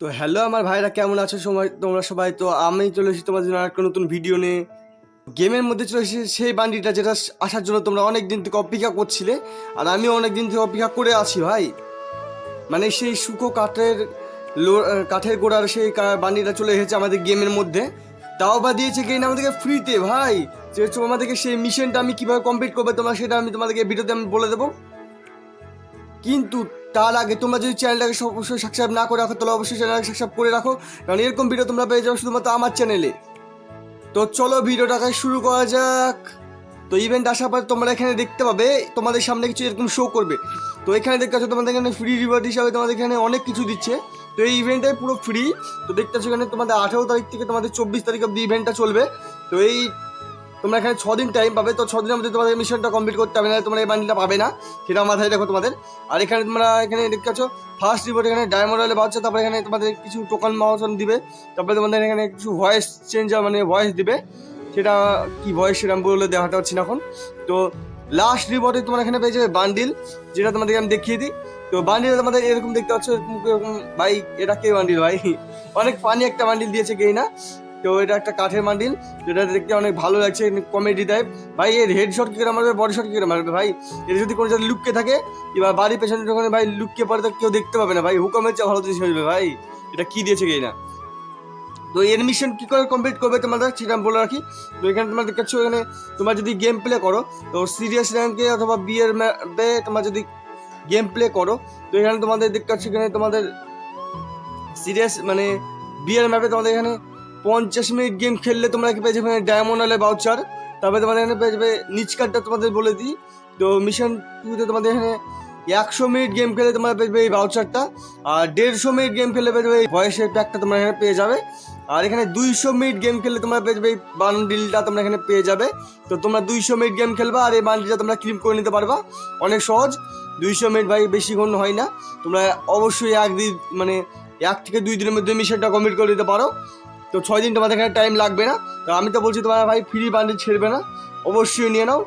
তো হ্যালো আমার ভাইরা, কেমন আছো তোমরা সবাই? তো আমি চলে এসেছি তোমাদের জন্য একটা নতুন ভিডিও নিয়ে। গেমের মধ্যে চলে এসেছি সেই বান্ডিটা যেটা আসার জন্য তোমরা অনেক দিন থেকে অপেক্ষা করছিলে, আর আমিও অনেক দিন থেকে অপেক্ষা করে আছি ভাই। মানে সেই শুকো কাঠের গোড়ার সেই বান্ডিটা চলে এসেছে আমাদের গেমের মধ্যে। তাও বা দিয়েছে গেম আমাদেরকে ফ্রিতে ভাই। যেহেতু আমাদেরকে সেই মিশনটা আমি কীভাবে কমপ্লিট করবো তোমরা সেটা আমি তোমাদেরকে ভিডিওতে আমি বলে দেবো। কিন্তু তার আগে তোমরা যদি চ্যানেলটাকে অবশ্যই সাবস্ক্রাইব না করে রাখো তাহলে অবশ্যই চ্যানেলটাকে সাবস্ক্রাইব করে রাখো, কারণ এরকম ভিডিও তোমরা পেয়ে যাবে শুধুমাত্র আমার চ্যানেলে। তো চলো ভিডিওটাকে শুরু করা যাক। তো ইভেন্ট আসার পর তোমরা এখানে দেখতে পাবে তোমাদের সামনে কিছু এরকম শো করবে। তো এখানে দেখতে পাচ্ছ তোমাদের এখানে ফ্রি রিওয়ার্ড হিসাবে তোমাদের এখানে অনেক কিছু দিচ্ছে। তো এই ইভেন্টটাই পুরো ফ্রি। তো দেখতে পাচ্ছ এখানে তোমাদের 18 তারিখ থেকে তোমাদের 24 তারিখ অব্দি ইভেন্টটা চলবে। তো এই তোমরা এখানে 6 দিন টাইম পাবে। তো 6 দিনের মধ্যে তোমাদের মিশনটা কমপ্লিট করতে হবে, না তোমরা এই বান্ডিলটা পাবে না, সেটা মাথায় দেখো তোমাদের। আর এখানে তোমরা এখানে দেখতে পাচ্ছ ফার্স্ট রিপোর্ট এখানে ডায়মন্ড রয়েলে পাচ্ছ। তারপরে এখানে তোমাদের কিছু টোকন মাউসন দিবে। তারপরে তোমাদের এখানে কিছু ভয়েস চেঞ্জার মানে ভয়েস দিবে, সেটা কি ভয়েস সেটা আমি বলে দেখাতে পারছি না এখন। তো লাস্ট রিপোর্টে তোমরা এখানে পেয়ে যাবে বান্ডিল, যেটা তোমাদেরকে আমি দেখিয়ে দিই। তো বান্ডিল তোমাদের এরকম দেখতে পাচ্ছ, এরকম ভাই এটা কে বান্ডিল ভাই? অনেক ফানি একটা বান্ডিল দিয়েছে কে না। তো এটা একটা কাঠের বান্ডিল, যেটা দেখতে অনেক ভালো লাগছে, কমেডি টাইপ। ভাই এর হেড শট কি করে মারবে, বডি শট কি করে মারবে ভাই? এটা যদি কোনো জায়গায় লুককে থাকে এবার বাড়ির পেছনে যখন ভাই লুককে পরে তো কেউ দেখতে পাবে না ভাই, হুকামের চেয়ে ভালো জিনিস হয়ে ভাই। এটা কি দিয়েছে কে না। তো এর মিশন কি করে কমপ্লিট করবে তোমাদের সেটা আমি বলে রাখি। তো এখানে তোমরা দেখতে পাচ্ছ, এখানে তোমরা যদি গেম প্লে করো তো সিরিয়াস র্যাঙ্কে অথবা বিয়ের ম্যাপে তোমরা যদি গেম প্লে করো, তো এখানে তোমাদের দেখতে পাচ্ছ এখানে তোমাদের সিরিয়াস মানে বিয়ের ম্যাপে তোমাদের এখানে 50 মিনিট গেম খেললে তোমরা কি পেয়ে যাবে ডায়মন্ড হলে বাউচার। তারপরে তোমাদের এখানে পেয়ে যাবে নিচ কার্ডটা তোমাদের বলে দিই। তো মিশন টুতে তোমাদের এখানে 100 মিনিট গেম খেলে তোমরা পেয়ে যাবে এই বাউচারটা, আর 150 মিনিট গেম খেলে পেয়ে যাবে এই ভয়েসের প্যাকটা তোমরা এখানে পেয়ে যাবে। আর এখানে 200 মিনিট গেম খেললে তোমরা পেয়ে যাবে এই বান্ডিলটা তোমরা এখানে পেয়ে যাবে। তো তোমরা 200 মিনিট গেম খেলবা আর এই বান্ডিলটা তোমরা ক্লিম করে নিতে পারবা, অনেক সহজ। 200 মিনিট ভাই বেশিক্ষণ হয় না, তোমরা অবশ্যই একদিন মানে 1 থেকে 2 দিনের মধ্যে মিশনটা কমপ্লিট করে দিতে পারো। তো 6 দিন তোমাদের এখানে টাইম লাগবে না। তো আমি তো বলছি তোমার ভাই ফ্রি বান্ডিল ছেড়বে না, অবশ্যই নিয়ে নাও।